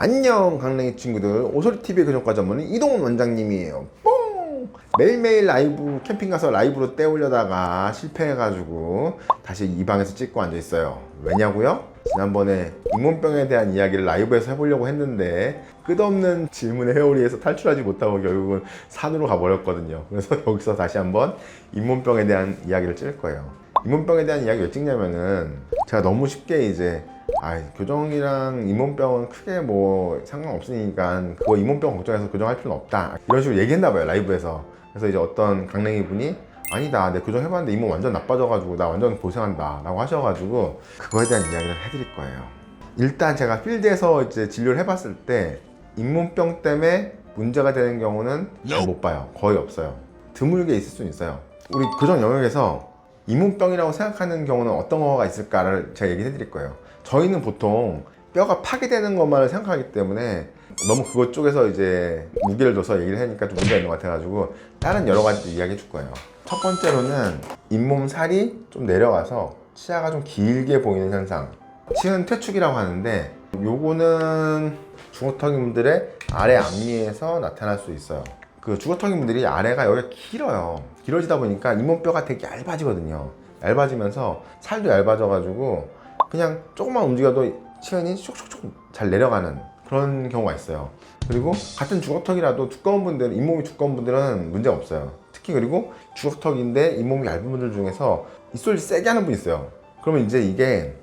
안녕 강냉이 친구들, 오소리TV의 근육과 전문의 이동훈 원장님이에요. 뽕! 매일매일 라이브 캠핑 가서 라이브로 때우려다가 실패해가지고 다시 이 방에서 찍고 앉아있어요. 왜냐고요? 지난번에 잇몸병에 대한 이야기를 라이브에서 해보려고 했는데 끝없는 질문의 회오리에서 탈출하지 못하고 결국은 산으로 가버렸거든요. 그래서 여기서 다시 한번 잇몸병에 대한 이야기를 찍을 거예요. 잇몸병에 대한 이야기 왜 찍냐면은 제가 너무 쉽게 이제 교정이랑 잇몸병은 크게 뭐 상관없으니까 그거 잇몸병 걱정해서 교정할 필요는 없다 이런 식으로 얘기했나봐요, 라이브에서. 그래서 이제 어떤 강냉이 분이 아니다, 내 교정해봤는데 잇몸 완전 나빠져가지고 나 완전 고생한다 라고 하셔가지고 그거에 대한 이야기를 해드릴 거예요. 일단 제가 필드에서 이제 진료를 해봤을 때 잇몸병 때문에 문제가 되는 경우는 잘 못 봐요. 거의 없어요. 드물게 있을 수는 있어요. 우리 교정 영역에서 잇몸병이라고 생각하는 경우는 어떤 거가 있을까를 제가 얘기해 드릴 거예요. 저희는 보통 뼈가 파괴되는 것만을 생각하기 때문에 너무 그것 쪽에서 이제 무게를 둬서 얘기를 하니까 좀 문제가 있는 것 같아가지고 다른 여러 가지 이야기 해줄 거예요. 첫 번째로는 잇몸 살이 좀 내려가서 치아가 좀 길게 보이는 현상, 치은 퇴축이라고 하는데 요거는 중어턱인분들의 아래 앞니에서 나타날 수 있어요. 그 중어턱인분들이 아래가 여기가 길어요. 길어지다 보니까 잇몸뼈가 되게 얇아지거든요. 얇아지면서 살도 얇아져가지고 그냥 조금만 움직여도 치은이 슉슉슉 잘 내려가는 그런 경우가 있어요. 그리고 같은 주걱턱이라도 두꺼운 분들은, 잇몸이 두꺼운 분들은 문제가 없어요. 특히 그리고 주걱턱인데 잇몸이 얇은 분들 중에서 입술질 세게 하는 분 있어요. 그러면 이제 이게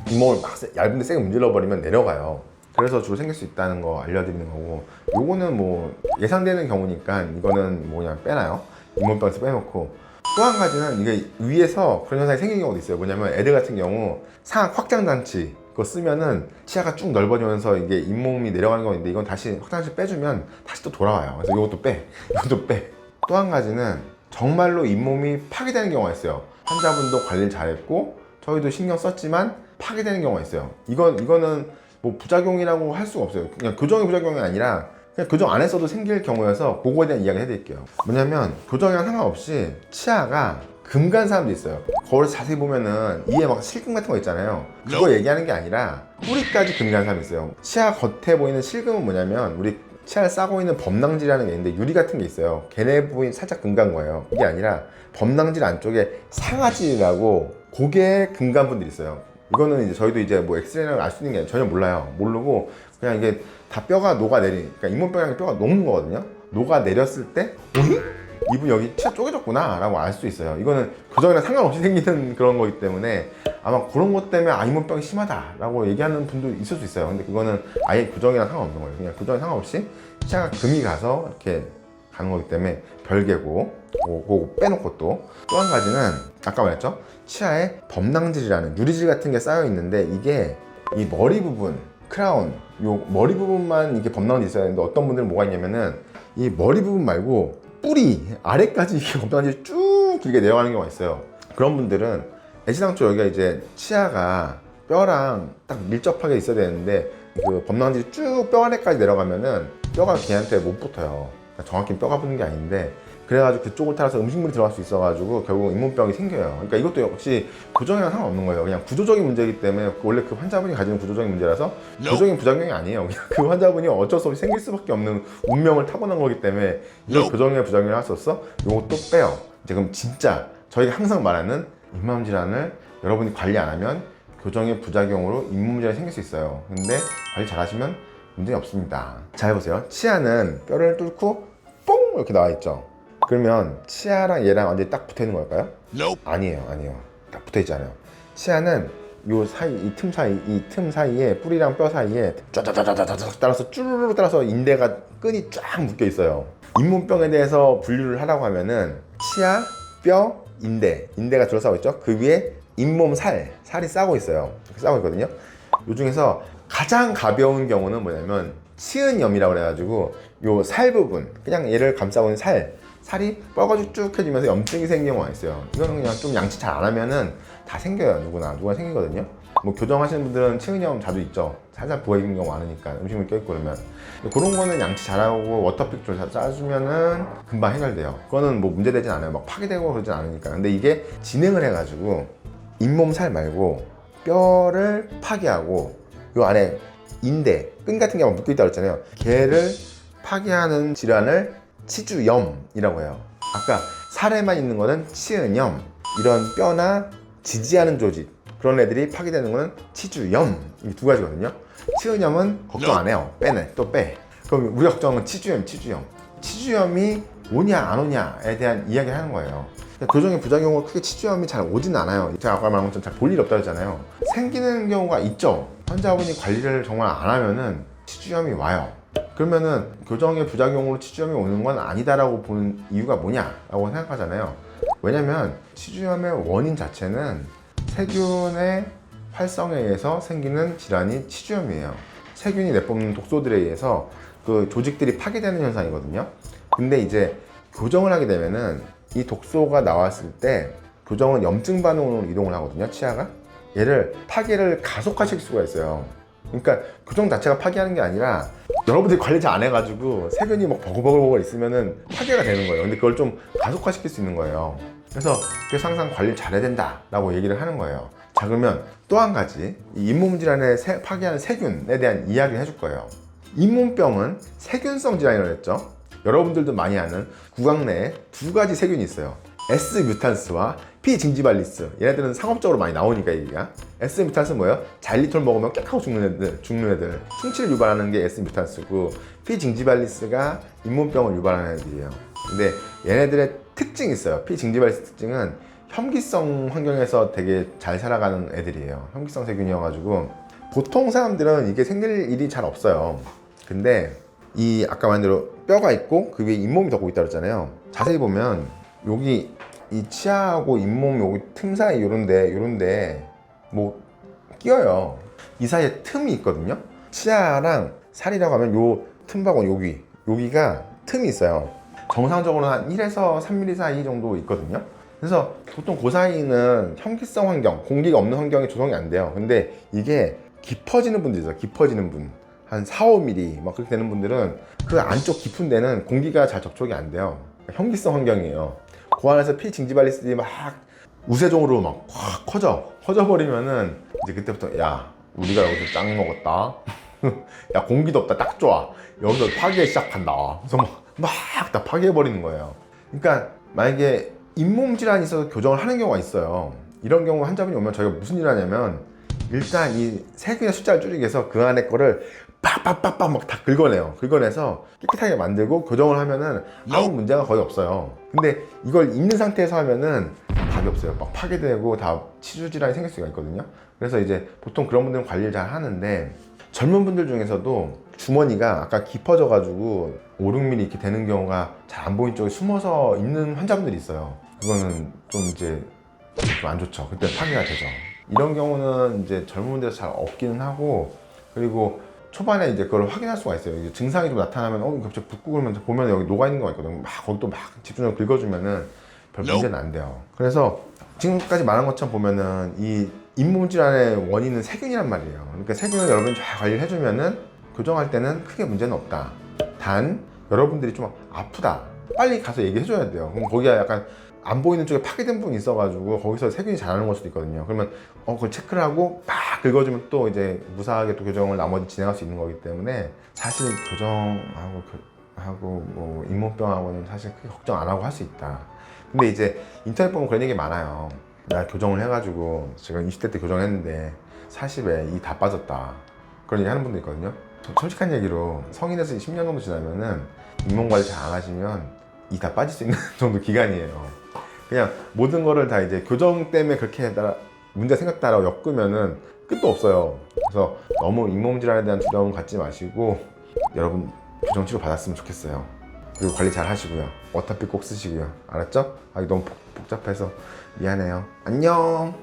잇몸을 막 얇은데 세게 문질러 버리면 내려가요. 그래서 주로 생길 수 있다는 거 알려드리는 거고, 요거는 뭐 예상되는 경우니까 이거는 뭐 그냥 빼놔요. 잇몸병에서 빼놓고, 또 한 가지는 이게 위에서 그런 현상이 생기는 경우도 있어요. 뭐냐면 애들 같은 경우 상악 확장 장치 그거 쓰면은 치아가 쭉 넓어지면서 이게 잇몸이 내려가는 거 있는데 이건 다시 확장 장치 빼주면 다시 또 돌아와요. 그래서 이것도 빼, 이것도 빼. 또 한 가지는 정말로 잇몸이 파괴되는 경우가 있어요. 환자분도 관리를 잘했고 저희도 신경 썼지만 파괴되는 경우가 있어요. 이거는 뭐 부작용이라고 할 수가 없어요. 그냥 교정의 부작용이 아니라 그냥 교정 안 했어도 생길 경우여서 그거에 대한 이야기 해드릴게요. 뭐냐면 교정이랑 상관없이 치아가 금간 사람도 있어요. 거울 자세히 보면은 이에 막 실금 같은 거 있잖아요. 그거 얘기하는 게 아니라 뿌리까지 금간 사람이 있어요. 치아 겉에 보이는 실금은 뭐냐면 우리 치아를 싸고 있는 범낭질이라는 게 있는데 유리 같은 게 있어요. 걔네 부분이 살짝 금간 거예요. 이게 아니라 범낭질 안쪽에 상아질이라고 고개 금간 분들이 있어요. 이거는 이제 저희도 이제 뭐 엑스레이를 알 수 있는 게 전혀 몰라요. 모르고 그냥 이게 다 뼈가 녹아내린, 그러니까 잇몸뼈랑 뼈가 녹는 거거든요. 녹아내렸을 때 이분 여기 치아 쪼개졌구나 라고 알 수 있어요. 이거는 교정이랑 상관없이 생기는 그런 거기 때문에 아마 그런 것 때문에 잇몸병이 심하다 라고 얘기하는 분도 있을 수 있어요. 근데 그거는 아예 교정이랑 상관없는 거예요. 그냥 교정이랑 상관없이 치아가 금이 가서 이렇게 가는 거기 때문에 별개고, 그거 빼놓고 또 한 가지는 아까 말했죠, 치아에 범낭질이라는 유리질 같은 게 쌓여 있는데 이게 이 머리 부분, 크라운, 요 머리 부분만 이게 범낭질이 있어야 되는데 어떤 분들은 뭐가 있냐면은 이 머리 부분 말고 뿌리 아래까지 이렇게 범낭질이 쭉 길게 내려가는 경우가 있어요. 그런 분들은 애시당초 여기가 이제 치아가 뼈랑 딱 밀접하게 있어야 되는데 그 범낭질이 쭉 뼈 아래까지 내려가면은 뼈가 걔한테 못 붙어요. 정확히 뼈가 붙는 게 아닌데, 그래가지고 그쪽을 따라서 음식물이 들어갈 수 있어가지고 결국 잇몸병이 생겨요. 그러니까 이것도 역시 교정이랑 상관없는 거예요. 그냥 구조적인 문제이기 때문에 원래 그 환자분이 가지는 구조적인 문제라서 교정인 부작용이 아니에요. 그냥 그 환자분이 어쩔 수 없이 생길 수밖에 없는 운명을 타고난 거기 때문에 이걸 교정의 부작용을 할 수 없어? 이것도 빼요. 이제 그럼 진짜 저희가 항상 말하는 잇몸 질환을 여러분이 관리 안 하면 교정의 부작용으로 잇몸 질환이 생길 수 있어요. 근데 관리 잘 하시면 문제는 없습니다. 잘 보세요. 치아는 뼈를 뚫고 뽕 이렇게 나와 있죠. 그러면 치아랑 얘랑 완전히 딱 붙어 있는 걸까요? 아니에요. 딱 붙어 있지 않아요. 치아는 요 사이, 이 틈 사이에 뿌리랑 뼈 사이에 쫙쫙쫙쫙쫙 따라서 쭈르르 따라서 인대가 끈이 쫙 묶여 있어요. 잇몸병에 대해서 분류를 하라고 하면은 치아, 뼈, 인대가 둘러싸고 있죠. 그 위에 잇몸 살이 싸고 있어요. 이렇게 싸고 있거든요. 요 중에서 가장 가벼운 경우는 뭐냐면 치은염이라고 그래가지고 요 살 부분, 그냥 얘를 감싸고 있는 살이 뻐가지고 쭉 해지면서 염증이 생기는 경우가 있어요. 이거는 그냥 좀 양치 잘 안 하면은 다 생겨요. 누구나 생기거든요. 뭐 교정하시는 분들은 치은염 자주 있죠. 살살 부어있는 경우 많으니까, 음식물 껴있고 그러면. 그런 거는 양치 잘하고 워터픽 좀 짜주면은 금방 해결돼요. 그거는 뭐 문제되진 않아요. 막 파괴되고 그러진 않으니까. 근데 이게 진행을 해가지고 잇몸 살 말고 뼈를 파괴하고 요 안에 인대, 끈 같은 게 막 묶여 있다고 했잖아요. 걔를 파괴하는 질환을 치주염이라고 해요. 아까 살에만 있는 거는 치은염, 이런 뼈나 지지하는 조직, 그런 애들이 파괴되는 거는 치주염. 이 두 가지거든요. 치은염은 걱정 안 해요. 빼네, 또 빼. 그럼 우리가 걱정하는 건 치주염. 치주염이 오냐 안 오냐에 대한 이야기를 하는 거예요. 교정의 부작용으로 크게 치주염이 잘 오진 않아요. 제가 아까 말한 것처럼 잘 볼 일 없다고 했잖아요. 생기는 경우가 있죠. 환자분이 관리를 정말 안 하면은 치주염이 와요. 그러면은 교정의 부작용으로 치주염이 오는 건 아니다라고 보는 이유가 뭐냐라고 생각하잖아요. 왜냐면 치주염의 원인 자체는 세균의 활성에 의해서 생기는 질환이 치주염이에요. 세균이 내뿜는 독소들에 의해서 그 조직들이 파괴되는 현상이거든요. 근데 이제 교정을 하게 되면은 이 독소가 나왔을 때 교정은 염증 반응으로 이동을 하거든요. 치아가 얘를 파괴를 가속화시킬 수가 있어요. 그러니까 교정 자체가 파괴하는 게 아니라 여러분들이 관리 잘 안 해가지고 세균이 막 버글버글 있으면은 파괴가 되는 거예요. 근데 그걸 좀 가속화시킬 수 있는 거예요. 그래서 항상 관리를 잘해야 된다라고 얘기를 하는 거예요. 자, 그러면 또 한 가지 이 잇몸 질환을 파괴하는 세균에 대한 이야기를 해줄 거예요. 잇몸병은 세균성 질환이라고 했죠. 여러분들도 많이 아는 구강 내에 두 가지 세균이 있어요. S 뮤탄스와 P 징지발리스. 얘네들은 상업적으로 많이 나오니까 얘기가. S 뮤탄스는 뭐예요? 자일리톨 먹으면 깨끗하고 죽는 애들. 충치를 유발하는 게 S 뮤탄스고, P 징지발리스가 잇몸병을 유발하는 애들이에요. 근데 얘네들의 특징이 있어요. P 징지발리스 특징은 혐기성 환경에서 되게 잘 살아가는 애들이에요. 혐기성 세균이어가지고 보통 사람들은 이게 생길 일이 잘 없어요. 근데 이 아까 말한 대로 뼈가 있고 그 위에 잇몸이 덮고 있다고 했잖아요. 자세히 보면 여기 이 치아하고 잇몸 여기 틈 사이 요런데 뭐 끼어요. 이 사이에 틈이 있거든요. 치아랑 살이라고 하면 요 틈하고 여기가 틈이 있어요. 정상적으로는 한 1에서 3mm 사이 정도 있거든요. 그래서 보통 그 사이는 혐기성 환경, 공기가 없는 환경이 조성이 안 돼요. 근데 이게 깊어지는 분들 있어요. 깊어지는 분. 한 4, 5mm 막 그렇게 되는 분들은 그 안쪽 깊은 데는 공기가 잘 접촉이 안 돼요. 혐기성 환경이에요. 그 안에서 피 징지발리스들이 막 우세종으로 막 확 커져버리면은 이제 그때부터 야, 우리가 여기서 짱 먹었다. 야, 공기도 없다. 딱 좋아. 여기서 파괴 시작한다. 그래서 막 다 파괴해버리는 거예요. 그러니까 만약에 잇몸 질환이 있어서 교정을 하는 경우가 있어요. 이런 경우 환자분이 오면 저희가 무슨 일을 하냐면 일단 이 세균의 숫자를 줄이기 위해서 그 안에 거를 빡빡빡빡 막 다 긁어내서 깨끗하게 만들고 교정을 하면은 아무 문제가 거의 없어요. 근데 이걸 있는 상태에서 하면은 답이 없어요. 막 파괴되고 다 치주 질환이 생길 수가 있거든요. 그래서 이제 보통 그런 분들은 관리를 잘 하는데 젊은 분들 중에서도 주머니가 아까 깊어져 가지고 5, 6mm 이렇게 되는 경우가 잘 안 보이는 쪽에 숨어서 있는 환자분들이 있어요. 그거는 좀 이제 좀 안 좋죠. 그때 파괴가 되죠. 이런 경우는 이제 젊은 분들에서 잘 없기는 하고, 그리고 초반에 이제 그걸 확인할 수가 있어요. 이제 증상이 좀 나타나면 갑자기 붓고 그러면 보면 여기 녹아 있는 거 있거든요. 막 거기 또 막 집중적으로 긁어주면은 별 문제는 안 돼요. 그래서 지금까지 말한 것처럼 보면은 이 잇몸 질환의 원인은 세균이란 말이에요. 그러니까 세균을 여러분이 잘 관리를 해주면은 교정할 때는 크게 문제는 없다. 단 여러분들이 좀 아프다, 빨리 가서 얘기해줘야 돼요. 그럼 거기가 약간 안 보이는 쪽에 파괴된 부분이 있어가지고 거기서 세균이 자라는 걸 수도 있거든요. 그러면 그걸 체크를 하고 막 긁어주면 또 이제 무사하게 또 교정을 나머지 진행할 수 있는 거기 때문에 사실 교정하고 뭐 잇몸병하고는 사실 크게 걱정 안 하고 할 수 있다. 근데 이제 인터넷 보면 그런 얘기 많아요. 나 교정을 해가지고 지금 20대 때 교정했는데 40에 이 다 빠졌다, 그런 얘기 하는 분도 있거든요. 솔직한 얘기로 성인에서 10년 정도 지나면은 잇몸 관리 잘 안 하시면 이 다 빠질 수 있는 정도 기간이에요. 그냥 모든 거를 다 이제 교정 때문에 그렇게 문제 생겼다라고 엮으면은 끝도 없어요. 그래서 너무 잇몸 질환에 대한 두려움 갖지 마시고 여러분 교정 치료 받았으면 좋겠어요. 그리고 관리 잘 하시고요. 워터픽 꼭 쓰시고요. 알았죠? 너무 복잡해서 미안해요. 안녕.